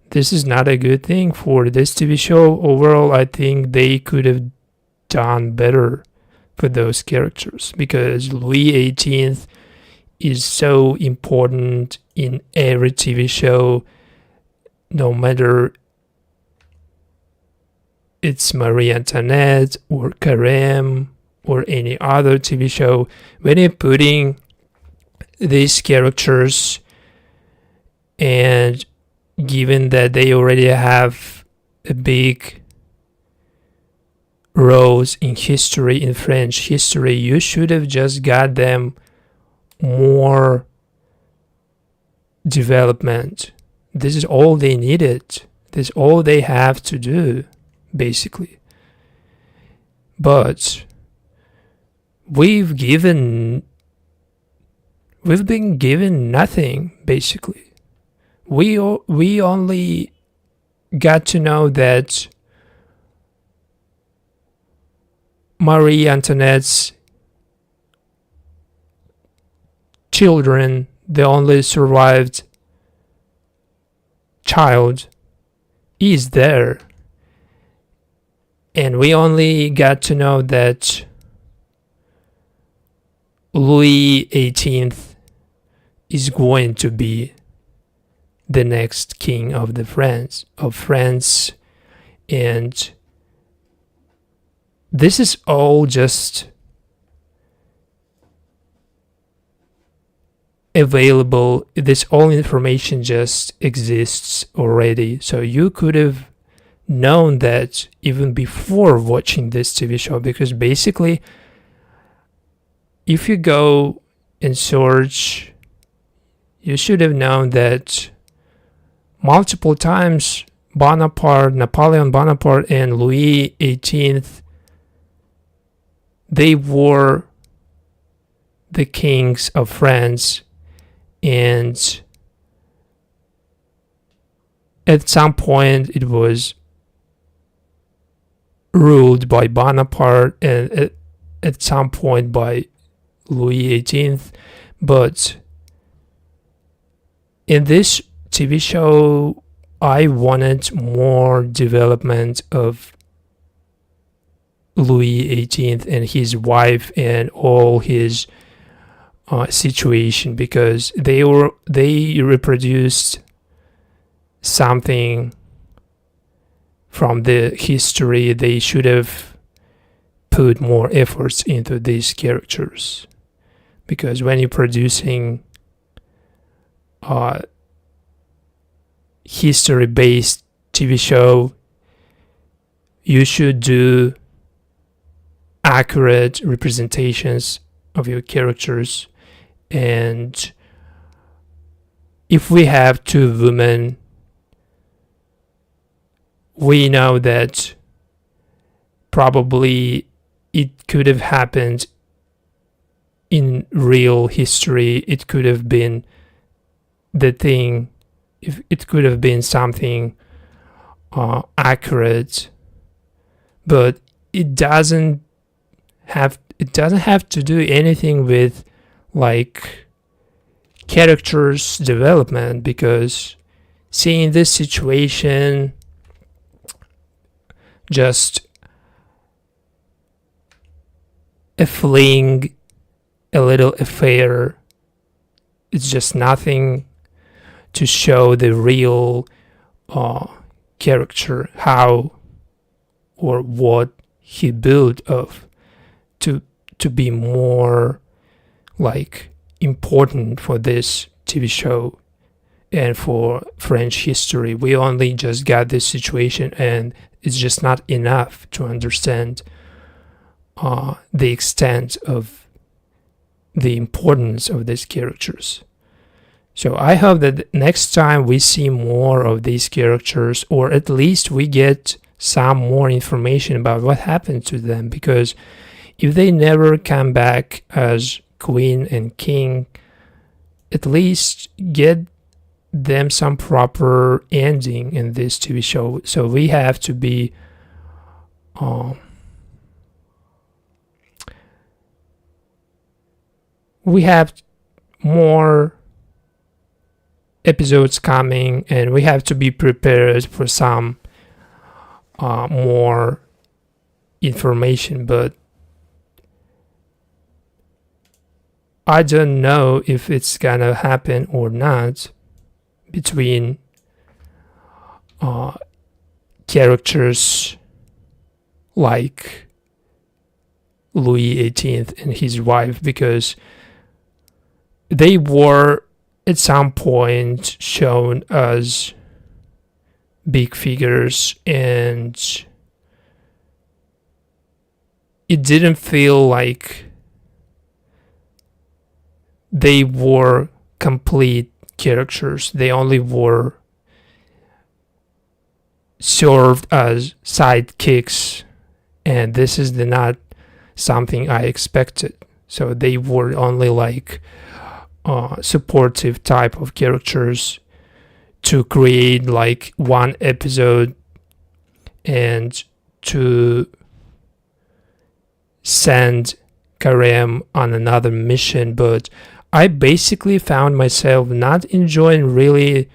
This is not a good thing for this TV show. Overall, I think they could have done better for those characters, because Louis XVIII is so important in every TV show, no matter it's Marie Antoinette or Carême or any other TV show. When you're putting these characters, and given that they already have a big roles in history, in French history. You should have just got them more development. This is all they needed. This is all they have to do, basically. But we've been given nothing, basically. We only got to know that Marie Antoinette's children, the only survived child, is there. And we only got to know that Louis XVIII is going to be the next king of France, and this is all just available. This all information just exists already, so you could have known that even before watching this TV show, because basically if you go and search, you should have known that multiple times Napoleon Bonaparte and Louis XVIII, they were the kings of France, and at some point it was ruled by Bonaparte, and at some point by Louis XVIII. But in this TV show, I wanted more development of Louis XVIII and his wife and all his situation, because they reproduced something from the history. They should have put more efforts into these characters, because when you're producing history-based TV show, you should do accurate representations of your characters. And if we have two women, we know that probably it could have happened in real history. It could have been the thing, if it could have been something accurate, but it doesn't have to do anything with like characters development, because seeing this situation, just a fling, a little affair, it's just nothing to show the real character, how or what he built of to be more like important for this TV show and for French history. We only just got this situation, and it's just not enough to understand the extent of the importance of these characters. So I hope that next time we see more of these characters, or at least we get some more information about what happened to them, because if they never come back as queen and king, at least get them some proper ending in this TV show. So we have to be we have more episodes coming, and we have to be prepared for some more information. But I don't know if it's gonna happen or not between characters like Louis XVIII and his wife, because they were at some point shown as big figures, and it didn't feel like they were complete characters. They only were served as sidekicks, and this is not something I expected. So they were only like supportive type of characters to create like one episode and to send Carême on another mission. But I basically found myself not enjoying really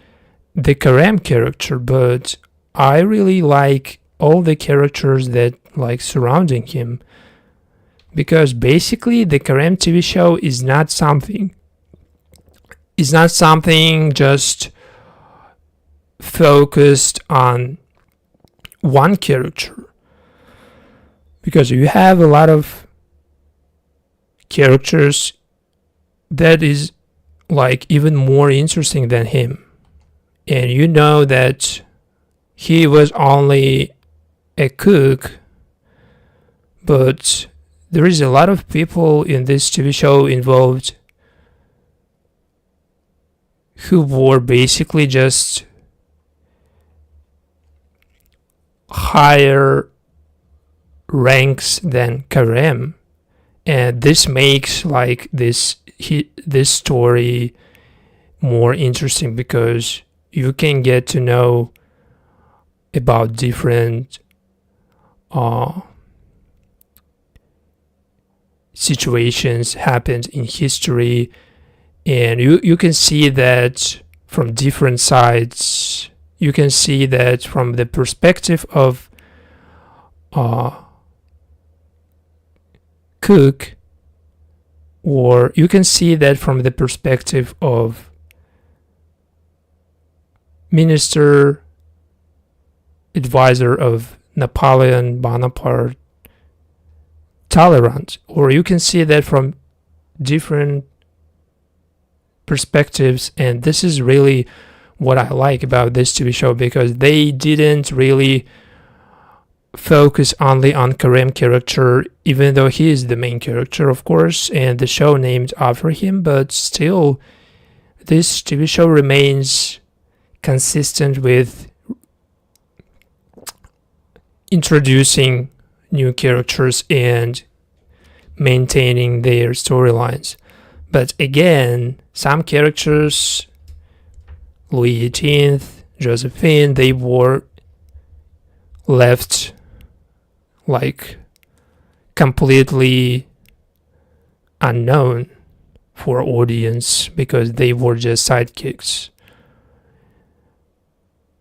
the Carême character, but I really like all the characters that like surrounding him, because basically the Carême TV show is not something just focused on one character, because you have a lot of characters that is like even more interesting than him, and you know that he was only a cook, but there is a lot of people in this TV show involved who were basically just higher ranks than Carême, and this makes like this story more interesting, because you can get to know about different situations happened in history, and you can see that from different sides. You can see that from the perspective of cook, or you can see that from the perspective of minister, advisor of Napoleon Bonaparte, Talleyrand, or you can see that from different perspectives. And this is really what I like about this TV show, because they didn't really focus only on Carême character, even though he is the main character, of course, and the show named after him, but still this TV show remains consistent with introducing new characters and maintaining their storylines. But again, some characters, Louis XVIII, Josephine, they were left like completely unknown for audience, because they were just sidekicks.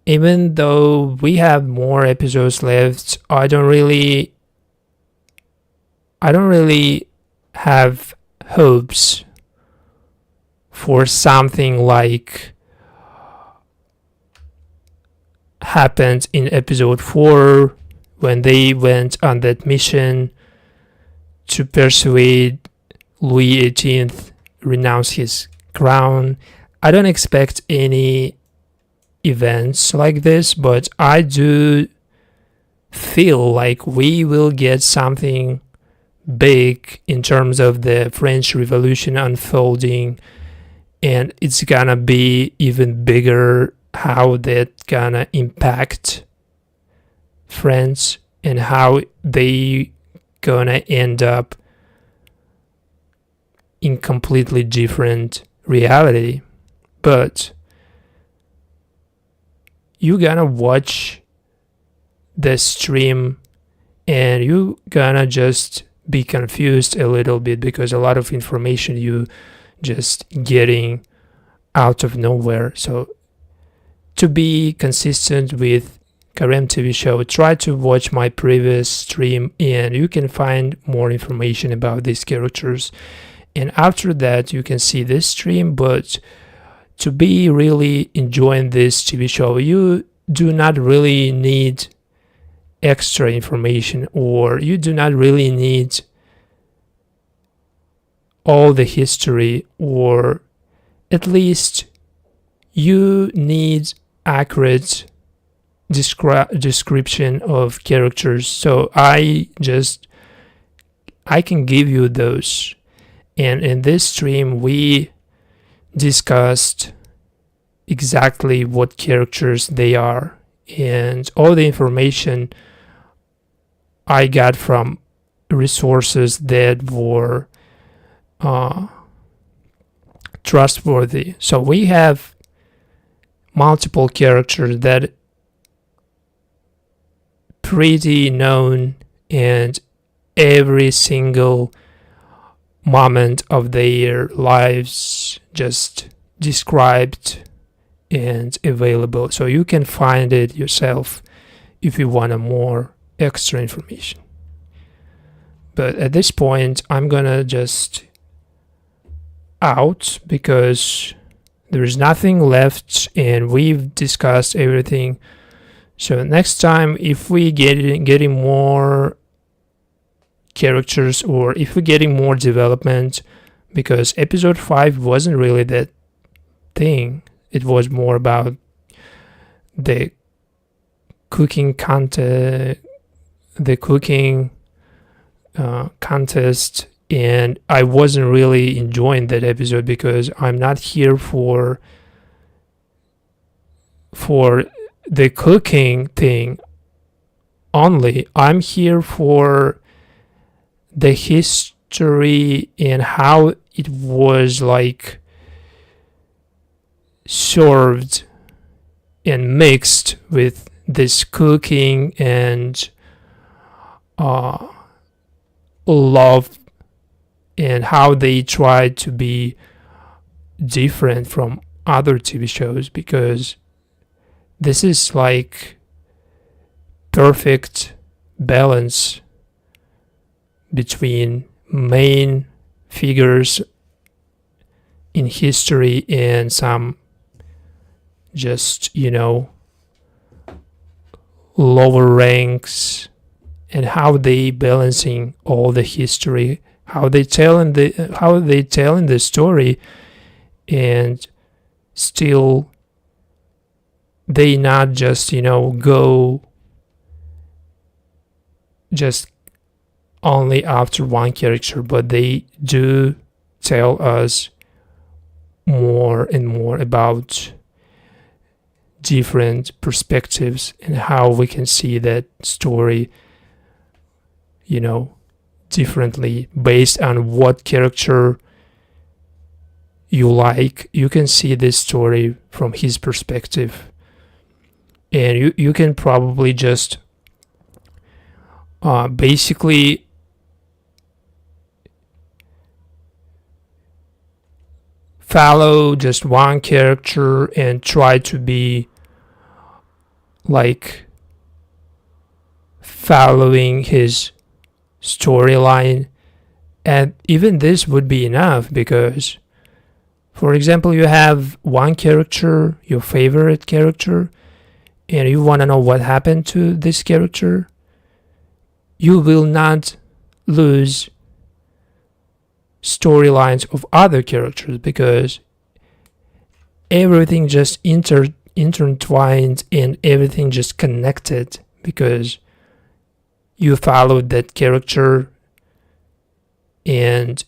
Even though we have more episodes left, I don't really have hopes for something like happened in episode 4, when they went on that mission to persuade Louis XVIII renounce his crown. I don't expect any events like this, but I do feel like we will get something big in terms of the French Revolution unfolding, and it's gonna be even bigger how that gonna impact France and how they gonna end up in completely different reality. But you gonna watch the stream and you gonna just be confused a little bit, because a lot of information you just getting out of nowhere. So to be consistent with Carême TV show, try to watch my previous stream and you can find more information about these characters, and after that you can see this stream. But to be really enjoying this TV show, you do not really need extra information, or you do not really need all the history, or at least you need accurate description of characters. So I just I can give you those. And in this stream, we discussed exactly what characters they are, and all the information I got from resources that were trustworthy. So we have multiple characters that pretty known, and every single moment of their lives just described and available, so you can find it yourself if you want a more extra information. But at this point, I'm gonna just out because there's nothing left and we've discussed everything. So next time, if we getting more characters, or if we're getting more development, because episode 5 wasn't really that thing. It was more about the cooking contest, and I wasn't really enjoying that episode because I'm not here for the cooking thing only. I'm here for the history and how it was like served and mixed with this cooking and love, and how they tried to be different from other TV shows, because this is like perfect balance between main figures in history and some just, lower ranks, and how they balancing all the history, how they telling the story, and still they not just go just only after one character, but they do tell us more and more about different perspectives and how we can see that story differently based on what character you like. You can see this story from his perspective, and you can probably just basically follow just one character and try to be like following his storyline, and even this would be enough, because for example, you have one character, your favorite character, and you want to know what happened to this character. You will not lose storylines of other characters, because everything just intertwined and everything just connected, because you followed that character and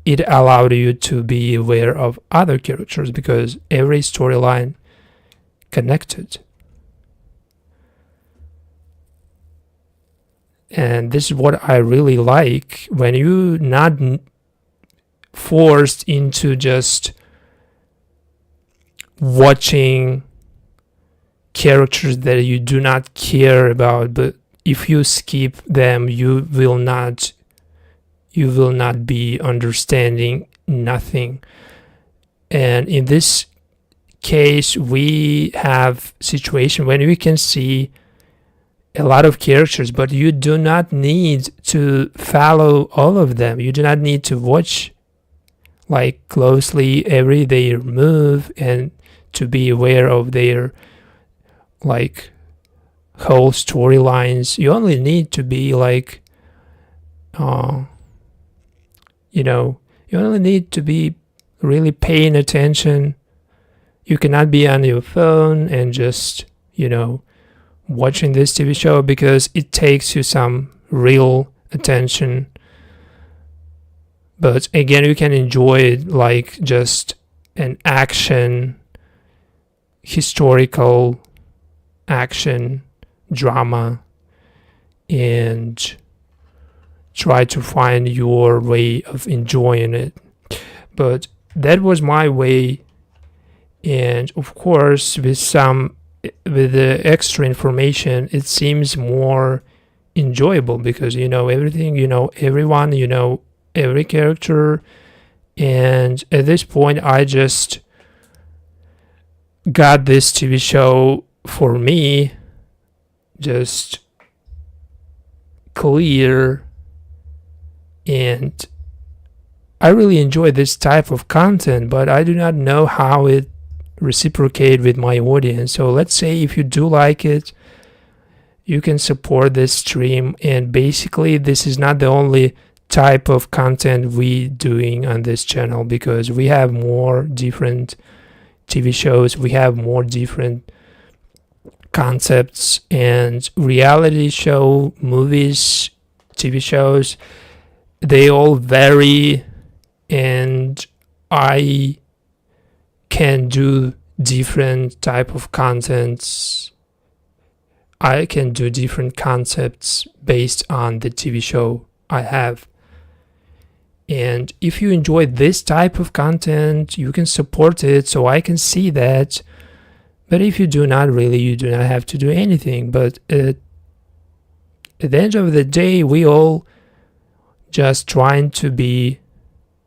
it allowed you to be aware of other characters, because every storyline connected. And this is what I really like, when you not forced into just watching characters that you do not care about, but if you skip them, you will not be understanding nothing. And in this case, we have situation when we can see a lot of characters, but you do not need to follow all of them. You do not need to watch like closely every their move and to be aware of their like whole storylines. You only need to be like you only need to be really paying attention. You cannot be on your phone and just watching this TV show, because it takes you some real attention. But again, you can enjoy it like just an action, historical action drama, and try to find your way of enjoying it. But that was my way, and of course with the extra information it seems more enjoyable, because you know everything, you know everyone, you know every character. And at this point I just got this TV show for me just clear, and I really enjoy this type of content, but I do not know how it reciprocate with my audience. So let's say if you do like it, you can support this stream. And basically this is not the only type of content we doing on this channel, because we have more different TV shows, we have more different concepts, and reality show, movies, TV shows, they all vary, and I can do different type of contents. I can do different concepts based on the TV show I have. And if you enjoy this type of content, you can support it so I can see that. But if you do not, really, you do not have to do anything. But at the end of the day, we all just trying to be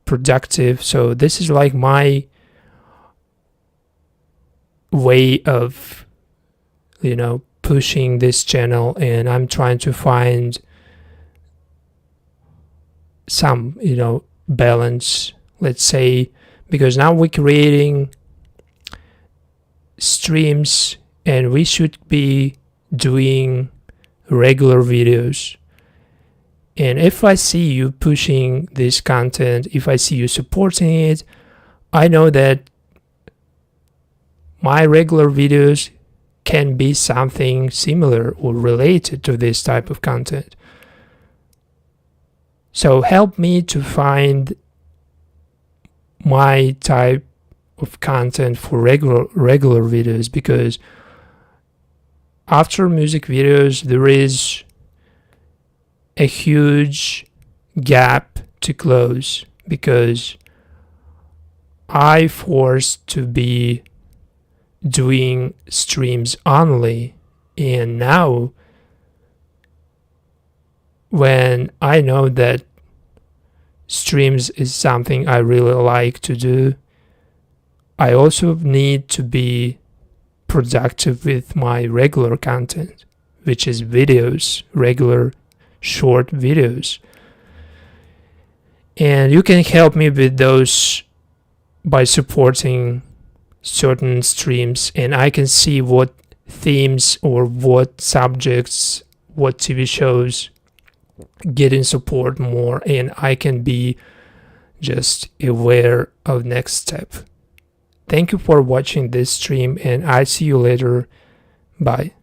productive. So this is like my way of, you know, pushing this channel, and I'm trying to find some, you know, balance, let's say, because now we're creating streams and we should be doing regular videos. And if I see you pushing this content, if I see you supporting it, I know that my regular videos can be something similar or related to this type of content. So help me to find my type of content for regular videos, because after music videos there is a huge gap to close, because I forced to be doing streams only, and now when I know that streams is something I really like to do, I also need to be productive with my regular content, which is videos, regular short videos. And you can help me with those by supporting certain streams, and I can see what themes or what subjects, what TV shows getting support more, and I can be just aware of next step. Thank you for watching this stream, and I see you later. Bye.